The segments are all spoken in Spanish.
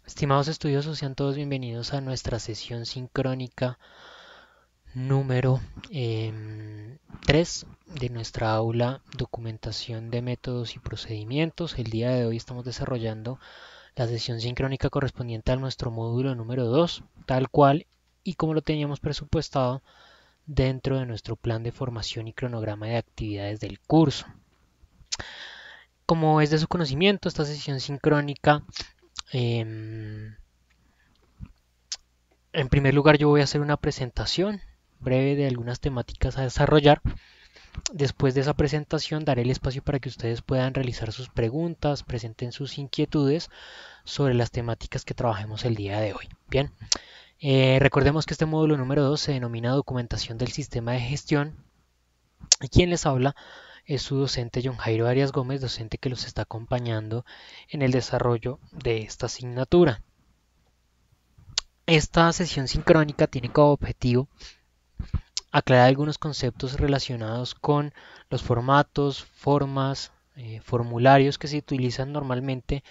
Estimados estudiosos, sean todos bienvenidos a nuestra sesión sincrónica número 3 de nuestra aula Documentación de Métodos y Procedimientos. El día de hoy estamos desarrollando la sesión sincrónica correspondiente a nuestro módulo número 2, tal cual y como lo teníamos presupuestado dentro de nuestro plan de formación y cronograma de actividades del curso. Como es de su conocimiento, esta sesión sincrónica en primer lugar, yo voy a hacer una presentación breve de algunas temáticas a desarrollar. Después de esa presentación, daré el espacio para que ustedes puedan realizar sus preguntas, presenten sus inquietudes sobre las temáticas que trabajemos el día de hoy. Bien, recordemos que este módulo número 2 se denomina Documentación del Sistema de Gestión y quien les habla es su docente John Jairo Arias Gómez, docente que los está acompañando en el desarrollo de esta asignatura. Esta sesión sincrónica tiene como objetivo aclarar algunos conceptos relacionados con los formatos, formas, formularios que se utilizan normalmente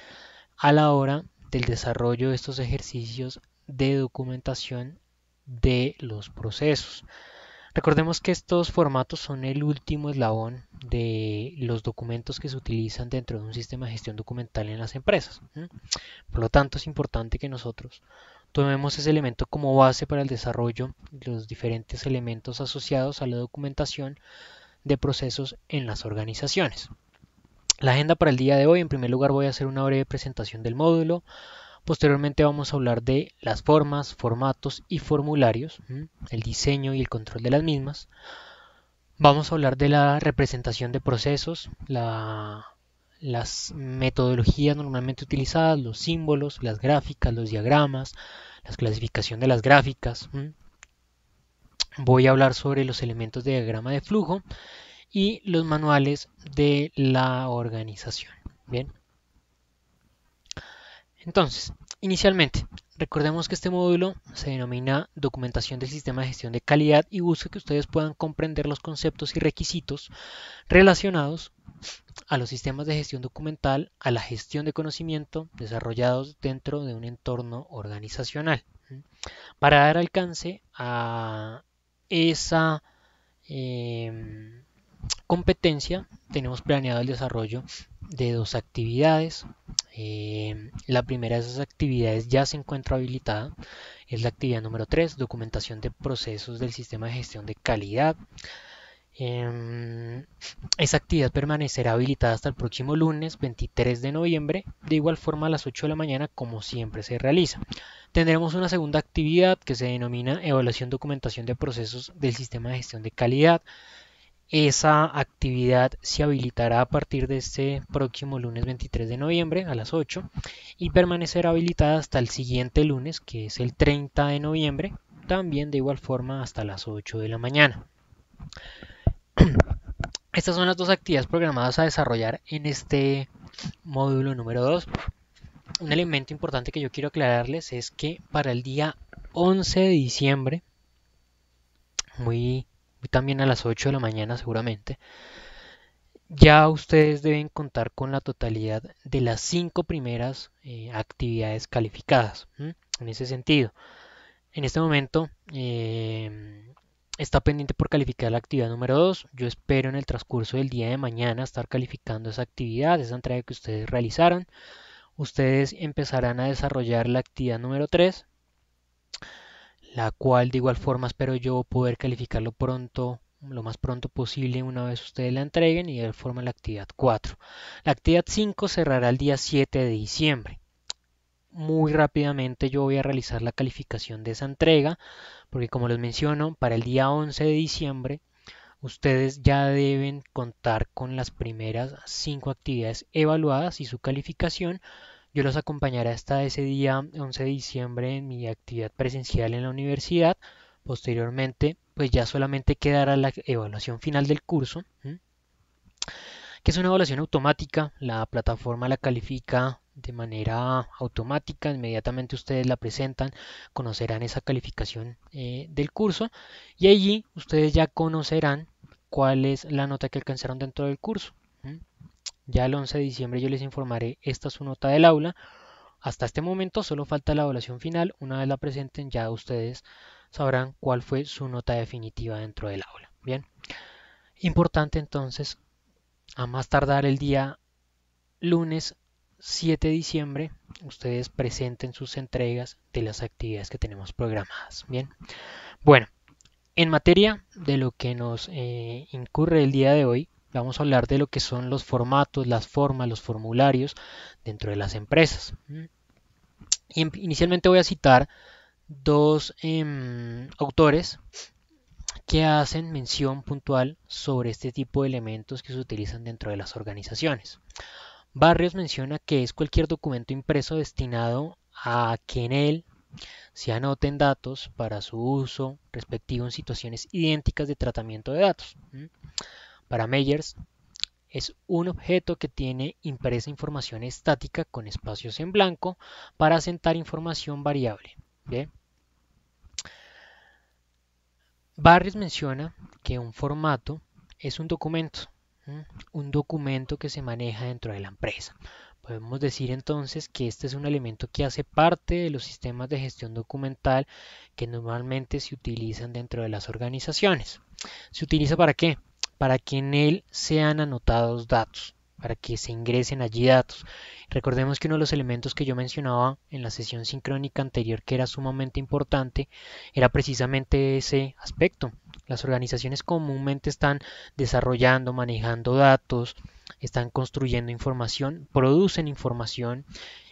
a la hora del desarrollo de estos ejercicios de documentación de los procesos. Recordemos que estos formatos son el último eslabón de los documentos que se utilizan dentro de un sistema de gestión documental en las empresas. Por lo tanto, es importante que nosotros tomemos ese elemento como base para el desarrollo de los diferentes elementos asociados a la documentación de procesos en las organizaciones. La agenda para el día de hoy, en primer lugar voy a hacer una breve presentación del módulo. Posteriormente vamos a hablar de las formas, formatos y formularios, el diseño y el control de las mismas. Vamos a hablar de la representación de procesos, las metodologías normalmente utilizadas, los símbolos, las gráficas, los diagramas, la clasificación de las gráficas. Voy a hablar sobre los elementos de diagrama de flujo y los manuales de la organización. Bien. Entonces, inicialmente, recordemos que este módulo se denomina Documentación del Sistema de Gestión de Calidad y busca que ustedes puedan comprender los conceptos y requisitos relacionados a los sistemas de gestión documental, a la gestión de conocimiento desarrollados dentro de un entorno organizacional. Para dar alcance a esa competencia, tenemos planeado el desarrollo de dos actividades. La primera de esas actividades ya se encuentra habilitada, es la actividad número 3, documentación de procesos del sistema de gestión de calidad. Esa actividad permanecerá habilitada hasta el próximo lunes 23 de noviembre, de igual forma a las 8 de la mañana como siempre se realiza. Tendremos una segunda actividad que se denomina evaluación documentación de procesos del sistema de gestión de calidad. Esa actividad se habilitará a partir de este próximo lunes 23 de noviembre a las 8 y permanecerá habilitada hasta el siguiente lunes, que es el 30 de noviembre, también de igual forma hasta las 8 de la mañana. Estas son las dos actividades programadas a desarrollar en este módulo número 2. Un elemento importante que yo quiero aclararles es que para el día 11 de diciembre, muy también a las 8 de la mañana seguramente, ya ustedes deben contar con la totalidad de las 5 primeras actividades calificadas. En ese sentido, en este momento está pendiente por calificar la actividad número 2. Yo espero en el transcurso del día de mañana estar calificando esa actividad, esa entrega que ustedes realizaron. Ustedes empezarán a desarrollar la actividad número 3, la cual de igual forma espero yo poder calificarlo pronto, lo más pronto posible una vez ustedes la entreguen, y de igual forma la actividad 4. La actividad 5 cerrará el día 7 de diciembre. Muy rápidamente yo voy a realizar la calificación de esa entrega, porque como les menciono, para el día 11 de diciembre ustedes ya deben contar con las primeras 5 actividades evaluadas y su calificación. Yo los acompañaré hasta ese día 11 de diciembre en mi actividad presencial en la universidad. Posteriormente, pues ya solamente quedará la evaluación final del curso, que es una evaluación automática. La plataforma la califica de manera automática. Inmediatamente ustedes la presentan, conocerán esa calificación del curso y allí ustedes ya conocerán cuál es la nota que alcanzaron dentro del curso. Ya el 11 de diciembre yo les informaré, esta es su nota del aula. hasta este momento solo falta la evaluación final. Una vez la presenten, ya ustedes sabrán cuál fue su nota definitiva dentro del aula. Bien, importante entonces, a más tardar el día lunes 7 de diciembre, ustedes presenten sus entregas de las actividades que tenemos programadas. Bien, bueno, en materia de lo que nos incurre el día de hoy, vamos a hablar de lo que son los formatos, las formas, los formularios dentro de las empresas. Y inicialmente voy a citar dos autores que hacen mención puntual sobre este tipo de elementos que se utilizan dentro de las organizaciones. Barrios menciona que es cualquier documento impreso destinado a que en él se anoten datos para su uso respectivo en situaciones idénticas de tratamiento de datos. Para Meyers, es un objeto que tiene impresa información estática con espacios en blanco para asentar información variable. ¿Bien? Barrios menciona que un formato es un documento que se maneja dentro de la empresa. Podemos decir entonces que este es un elemento que hace parte de los sistemas de gestión documental que normalmente se utilizan dentro de las organizaciones. ¿Se utiliza para qué? Para que en él sean anotados datos, para que se ingresen allí datos. Recordemos que uno de los elementos que yo mencionaba en la sesión sincrónica anterior, que era sumamente importante, era precisamente ese aspecto. Las organizaciones comúnmente están desarrollando, manejando datos, están construyendo información, producen información,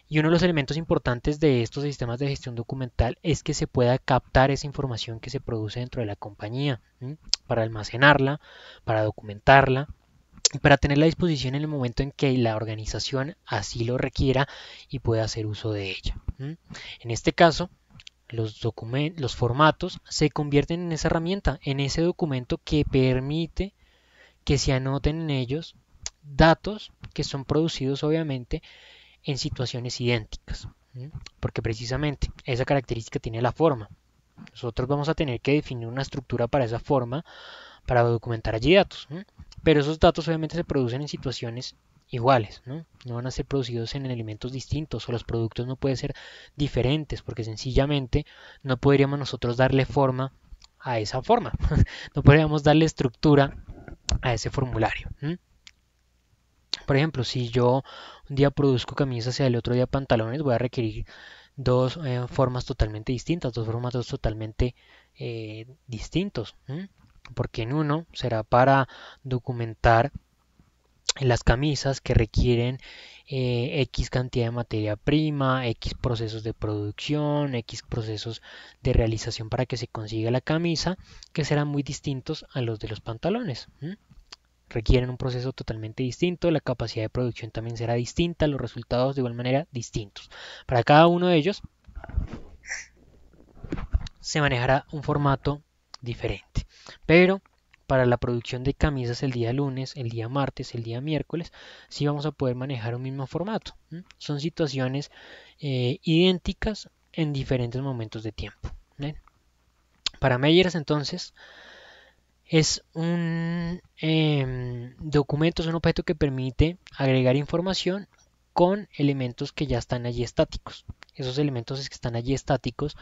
y uno de los elementos importantes de estos sistemas de gestión documental es que se pueda captar esa información que se produce dentro de la compañía, para almacenarla, para documentarla y para tenerla a disposición en el momento en que la organización así lo requiera y pueda hacer uso de ella. En este caso, los formatos se convierten en esa herramienta, en ese documento que permite que se anoten en ellos datos que son producidos obviamente en situaciones idénticas, porque precisamente esa característica tiene la forma. Nosotros vamos a tener que definir una estructura para esa forma, para documentar allí datos, pero esos datos obviamente se producen en situaciones iguales, ¿no? No van a ser producidos en elementos distintos, o los productos no pueden ser diferentes, porque sencillamente no podríamos nosotros darle forma a esa forma, no podríamos darle estructura a ese formulario. Por ejemplo, si yo un día produzco camisas y el otro día pantalones, voy a requerir dos formas totalmente distintas, dos formatos totalmente distintos, porque en uno será para documentar las camisas que requieren X cantidad de materia prima, X procesos de producción, X procesos de realización para que se consiga la camisa, que serán muy distintos a los de los pantalones. Requieren un proceso totalmente distinto, la capacidad de producción también será distinta, los resultados de igual manera distintos. Para cada uno de ellos se manejará un formato diferente, pero para la producción de camisas el día lunes, el día martes, el día miércoles, sí vamos a poder manejar un mismo formato. Son situaciones idénticas en diferentes momentos de tiempo. Para Meyers entonces es un documento, es un objeto que permite agregar información con elementos que ya están allí estáticos. Esos elementos que están allí estáticos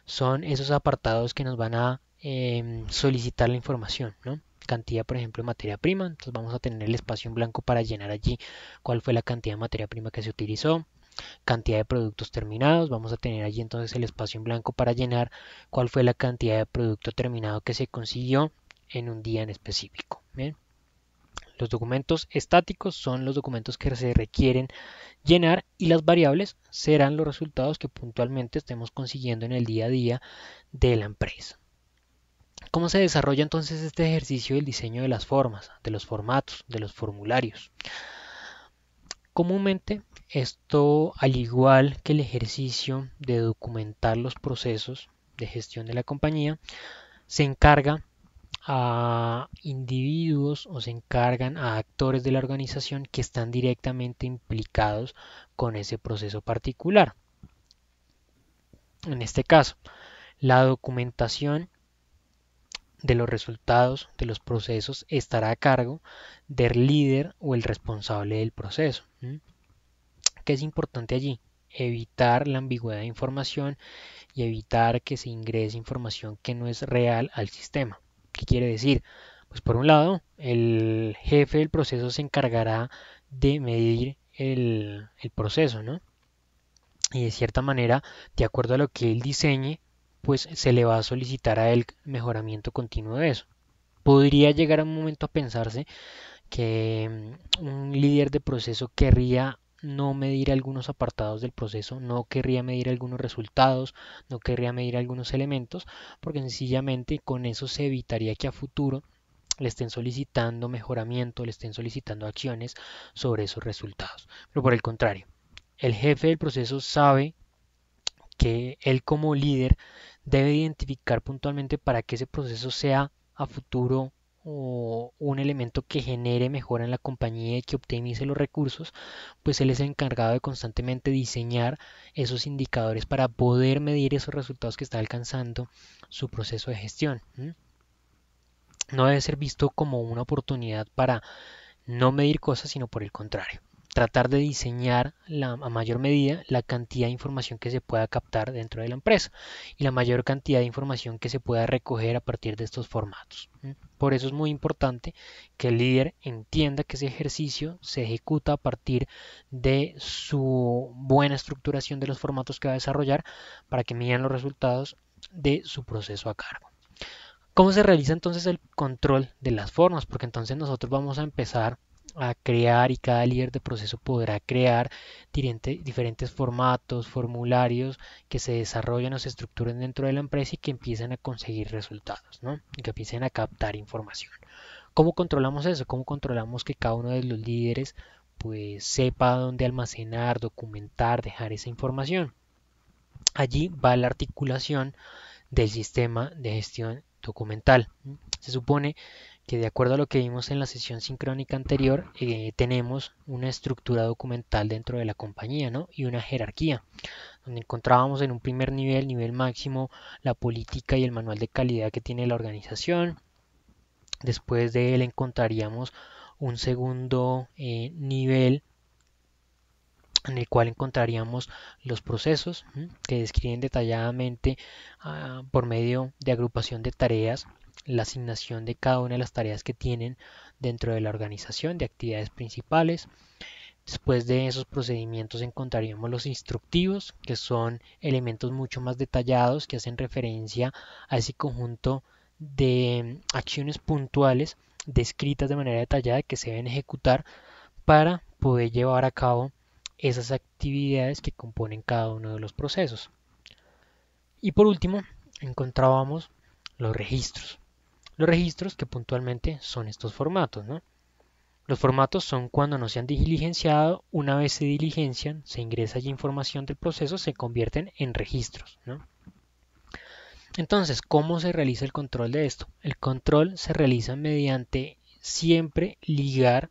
son esos apartados que nos van a solicitar la información, ¿no? Cantidad, por ejemplo, de materia prima. Entonces vamos a tener el espacio en blanco para llenar allí cuál fue la cantidad de materia prima que se utilizó. Cantidad de productos terminados. Vamos a tener allí entonces el espacio en blanco para llenar cuál fue la cantidad de producto terminado que se consiguió en un día en específico. ¿Bien? Los documentos estáticos son los documentos que se requieren llenar y las variables serán los resultados que puntualmente estemos consiguiendo en el día a día de la empresa. ¿Cómo se desarrolla entonces este ejercicio del diseño de las formas, de los formatos, de los formularios? Comúnmente esto, al igual que el ejercicio de documentar los procesos de gestión de la compañía, se encarga a individuos o se encargan a actores de la organización que están directamente implicados con ese proceso particular. En este caso, la documentación de los resultados de los procesos estará a cargo del líder o el responsable del proceso. ¿Qué es importante allí? evitar la ambigüedad de información y evitar que se ingrese información que no es real al sistema. ¿Qué quiere decir? Pues por un lado, el jefe del proceso se encargará de medir el proceso, ¿no? Y de cierta manera, de acuerdo a lo que él diseñe, pues se le va a solicitar a él mejoramiento continuo de eso. Podría llegar a un momento a pensarse que un líder de proceso querría no medir algunos apartados del proceso, no querría medir algunos resultados, no querría medir algunos elementos, porque sencillamente con eso se evitaría que a futuro le estén solicitando mejoramiento, le estén solicitando acciones sobre esos resultados. Pero por el contrario, el jefe del proceso sabe que él como líder debe identificar puntualmente para que ese proceso sea a futuro o un elemento que genere mejora en la compañía y que optimice los recursos, pues él es el encargado de constantemente diseñar esos indicadores para poder medir esos resultados que está alcanzando su proceso de gestión. No debe ser visto como una oportunidad para no medir cosas, sino por el contrario, tratar de diseñar a mayor medida la cantidad de información que se pueda captar dentro de la empresa y la mayor cantidad de información que se pueda recoger a partir de estos formatos. Por eso es muy importante que el líder entienda que ese ejercicio se ejecuta a partir de su buena estructuración de los formatos que va a desarrollar para que midan los resultados de su proceso a cargo. ¿Cómo se realiza entonces el control de las formas? Porque entonces nosotros vamos a empezar a crear y cada líder de proceso podrá crear diferentes formatos, formularios que se desarrollen o se estructuren dentro de la empresa y que empiecen a conseguir resultados, ¿no? Y que empiecen a captar información. ¿Cómo controlamos eso? ¿Cómo controlamos que cada uno de los líderes pues sepa dónde almacenar, documentar, dejar esa información? Allí va la articulación del sistema de gestión documental. Se supone que de acuerdo a lo que vimos en la sesión sincrónica anterior, tenemos una estructura documental dentro de la compañía, ¿no? Y una jerarquía, donde encontrábamos en un primer nivel, nivel máximo, la política y el manual de calidad que tiene la organización. Después de él encontraríamos un segundo nivel en el cual encontraríamos los procesos que describen detalladamente por medio de agrupación de tareas la asignación de cada una de las tareas que tienen dentro de la organización de actividades principales. Después de esos procedimientos encontraríamos los instructivos, que son elementos mucho más detallados que hacen referencia a ese conjunto de acciones puntuales descritas de manera detallada que se deben ejecutar para poder llevar a cabo esas actividades que componen cada uno de los procesos. Y por último, encontrábamos los registros. Los registros que puntualmente son estos formatos, ¿no? Los formatos son cuando no se han diligenciado, una vez se diligencian, se ingresa ya información del proceso, se convierten en registros, ¿no? Entonces, ¿cómo se realiza el control de esto? El control se realiza mediante siempre ligar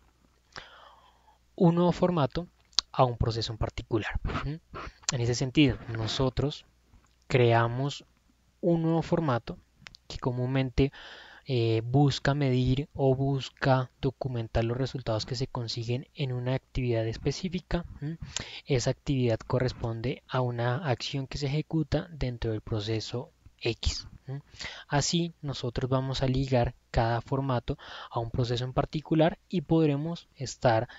un nuevo formato a un proceso en particular. En ese sentido, nosotros creamos un nuevo formato que comúnmente busca medir o busca documentar los resultados que se consiguen en una actividad específica. Esa actividad corresponde a una acción que se ejecuta dentro del proceso X. Así nosotros vamos a ligar cada formato a un proceso en particular y podremos estar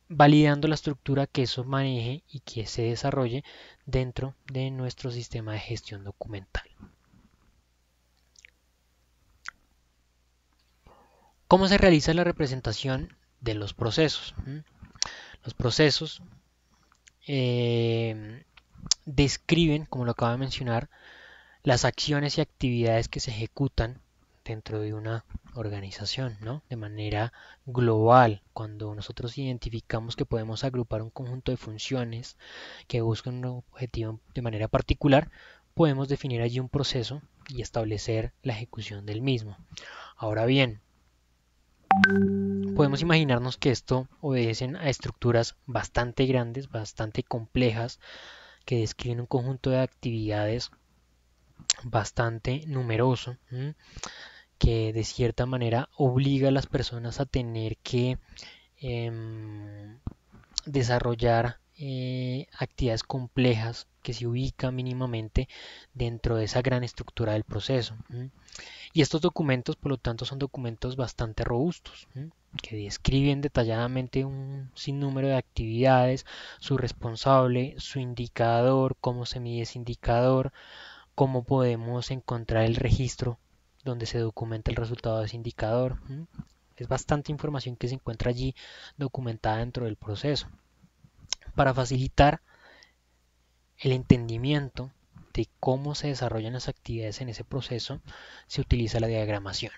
validando la estructura que eso maneje y que se desarrolle dentro de nuestro sistema de gestión documental. ¿Cómo se realiza la representación de los procesos? Los procesos describen, como lo acabo de mencionar, las acciones y actividades que se ejecutan dentro de una organización, ¿no? De manera global, cuando nosotros identificamos que podemos agrupar un conjunto de funciones que buscan un objetivo de manera particular, podemos definir allí un proceso y establecer la ejecución del mismo. Ahora bien, podemos imaginarnos que esto obedecen a estructuras bastante grandes, bastante complejas, que describen un conjunto de actividades bastante numeroso, que de cierta manera obliga a las personas a tener que desarrollar actividades complejas que se ubican mínimamente dentro de esa gran estructura del proceso. Y estos documentos, por lo tanto, son documentos bastante robustos, que describen detalladamente un sinnúmero de actividades, su responsable, su indicador, cómo se mide ese indicador, cómo podemos encontrar el registro donde se documenta el resultado de ese indicador. Es bastante información que se encuentra allí documentada dentro del proceso. Para facilitar el entendimiento de cómo se desarrollan las actividades en ese proceso, se utiliza la diagramación.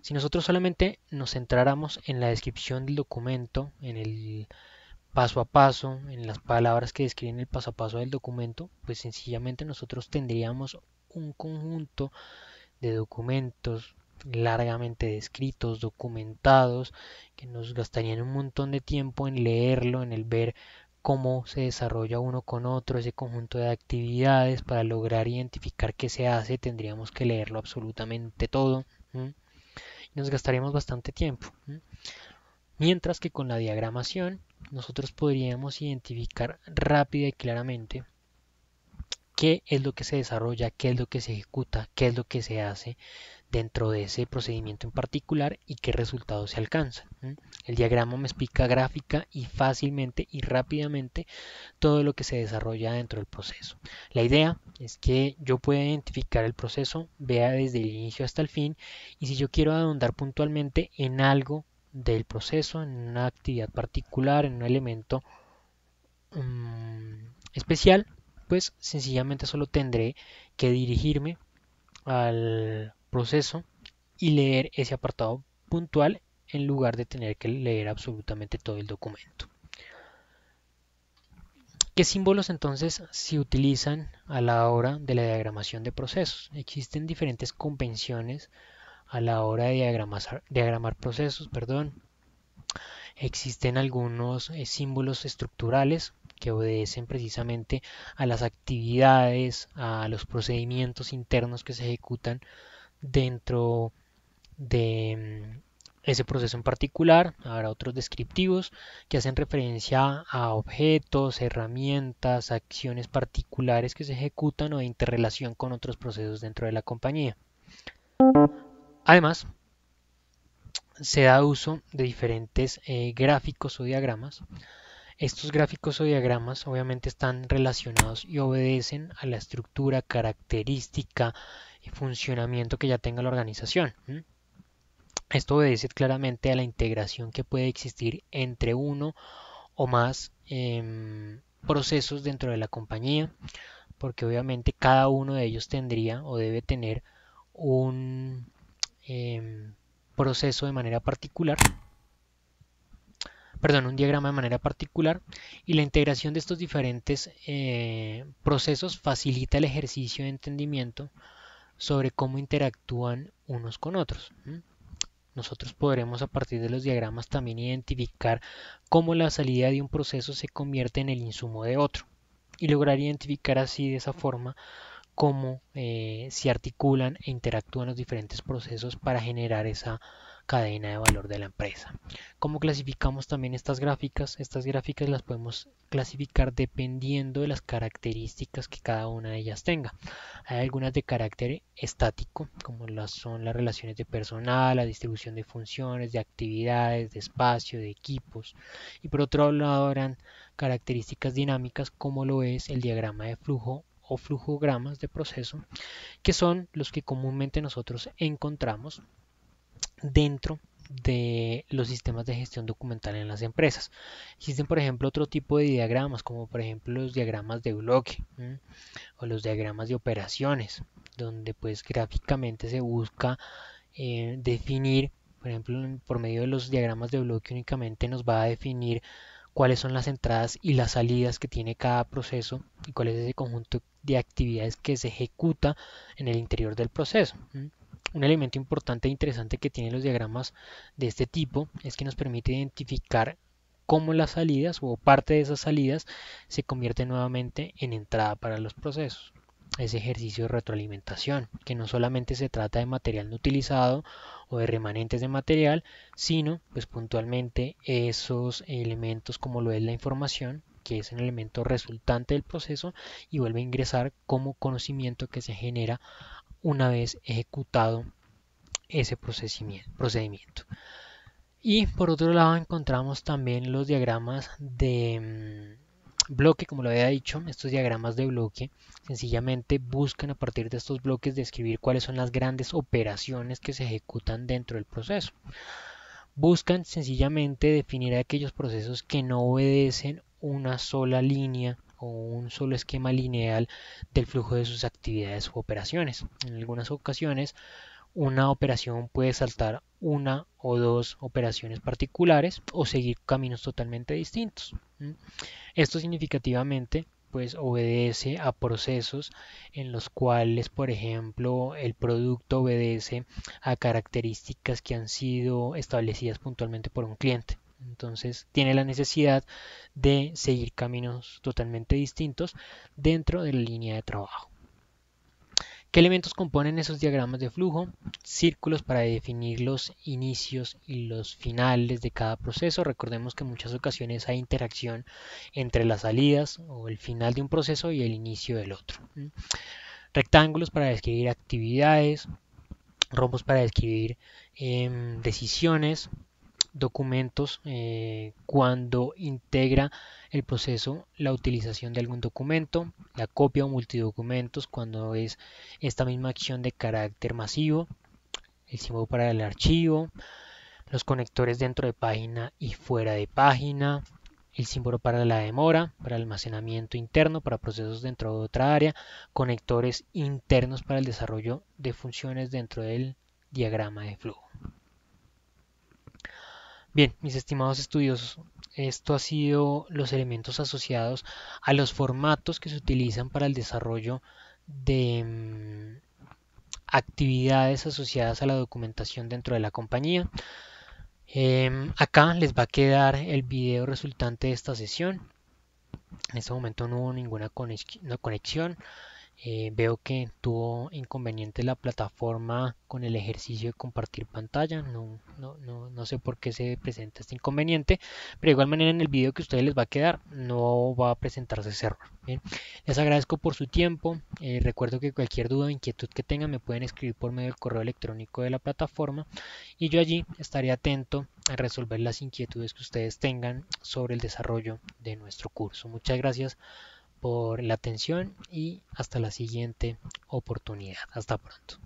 Si nosotros solamente nos centráramos en la descripción del documento, en el paso a paso, en las palabras que describen el paso a paso del documento, pues sencillamente nosotros tendríamos un conjunto de documentos largamente descritos, documentados, que nos gastarían un montón de tiempo en leerlo, en el ver cómo se desarrolla uno con otro ese conjunto de actividades. Para lograr identificar qué se hace tendríamos que leerlo absolutamente todo, y nos gastaríamos bastante tiempo. Mientras que con la diagramación nosotros podríamos identificar rápida y claramente qué es lo que se desarrolla, qué es lo que se ejecuta, qué es lo que se hace dentro de ese procedimiento en particular y qué resultados se alcanzan. El diagrama me explica gráfica y fácilmente y rápidamente todo lo que se desarrolla dentro del proceso. La idea es que yo pueda identificar el proceso, vea desde el inicio hasta el fin, y si yo quiero ahondar puntualmente en algo del proceso, en una actividad particular, en un elemento especial, pues sencillamente solo tendré que dirigirme al proceso y leer ese apartado puntual en lugar de tener que leer absolutamente todo el documento. ¿Qué símbolos entonces se utilizan a la hora de la diagramación de procesos? Existen diferentes convenciones a la hora de diagramar procesos, Existen algunos símbolos estructurales que obedecen precisamente a las actividades, a los procedimientos internos que se ejecutan dentro de ese proceso en particular. Habrá otros descriptivos que hacen referencia a objetos, herramientas, acciones particulares que se ejecutan o de interrelación con otros procesos dentro de la compañía. Además, se da uso de diferentes gráficos o diagramas. Estos gráficos o diagramas obviamente están relacionados y obedecen a la estructura, característica y funcionamiento que ya tenga la organización. Esto obedece claramente a la integración que puede existir entre uno o más procesos dentro de la compañía, porque obviamente cada uno de ellos tendría o debe tener un proceso de manera particular, un diagrama de manera particular, y la integración de estos diferentes procesos facilita el ejercicio de entendimiento sobre cómo interactúan unos con otros. Nosotros podremos a partir de los diagramas también identificar cómo la salida de un proceso se convierte en el insumo de otro y lograr identificar así de esa forma cómo se articulan e interactúan los diferentes procesos para generar esa cadena de valor de la empresa. ¿Cómo clasificamos también estas gráficas? Estas gráficas las podemos clasificar dependiendo de las características que cada una de ellas tenga. Hay algunas de carácter estático, como son las relaciones de personal, la distribución de funciones, de actividades, de espacio, de equipos. Y por otro lado habrán características dinámicas, como lo es el diagrama de flujo o flujogramas de proceso, que son los que comúnmente nosotros encontramos dentro de los sistemas de gestión documental en las empresas. Existen, por ejemplo, otro tipo de diagramas, como por ejemplo los diagramas de bloque o los diagramas de operaciones, donde pues gráficamente se busca definir, por ejemplo, por medio de los diagramas de bloque únicamente nos va a definir cuáles son las entradas y las salidas que tiene cada proceso y cuál es ese conjunto de actividades que se ejecuta en el interior del proceso. Un elemento importante e interesante que tienen los diagramas de este tipo es que nos permite identificar cómo las salidas o parte de esas salidas se convierte nuevamente en entrada para los procesos. Ese ejercicio de retroalimentación, que no solamente se trata de material no utilizado o de remanentes de material, sino pues puntualmente esos elementos como lo es la información que es un elemento resultante del proceso, y vuelve a ingresar como conocimiento que se genera una vez ejecutado ese procedimiento. Y por otro lado encontramos también los diagramas de bloque, como lo había dicho. Estos diagramas de bloque sencillamente buscan a partir de estos bloques describir cuáles son las grandes operaciones que se ejecutan dentro del proceso. Buscan sencillamente definir aquellos procesos que no obedecen una sola línea o un solo esquema lineal del flujo de sus actividades u operaciones. En algunas ocasiones una operación puede saltar una o dos operaciones particulares o seguir caminos totalmente distintos. Esto significativamente pues obedece a procesos en los cuales, por ejemplo, el producto obedece a características que han sido establecidas puntualmente por un cliente. Entonces tiene la necesidad de seguir caminos totalmente distintos dentro de la línea de trabajo. ¿Qué elementos componen esos diagramas de flujo? Círculos para definir los inicios y los finales de cada proceso. Recordemos que en muchas ocasiones hay interacción entre las salidas o el final de un proceso y el inicio del otro. Rectángulos para describir actividades, rombos para describir decisiones, documentos cuando integra el proceso la utilización de algún documento, la copia o multidocumentos cuando es esta misma acción de carácter masivo, el símbolo para el archivo, los conectores dentro de página y fuera de página, el símbolo para la demora, para el almacenamiento interno, para procesos dentro de otra área, conectores internos para el desarrollo de funciones dentro del diagrama de flujo. Bien, mis estimados estudiosos, esto ha sido los elementos asociados a los formatos que se utilizan para el desarrollo de actividades asociadas a la documentación dentro de la compañía. Acá les va a quedar el video resultante de esta sesión. En este momento no hubo ninguna conexión. Veo que tuvo inconveniente la plataforma con el ejercicio de compartir pantalla. No sé por qué se presenta este inconveniente, pero de igual manera en el video que a ustedes les va a quedar no va a presentarse ese error. Bien, les agradezco por su tiempo. Recuerdo que cualquier duda o inquietud que tengan me pueden escribir por medio del correo electrónico de la plataforma y yo allí estaré atento a resolver las inquietudes que ustedes tengan sobre el desarrollo de nuestro curso. Muchas gracias por la atención y hasta la siguiente oportunidad. Hasta pronto.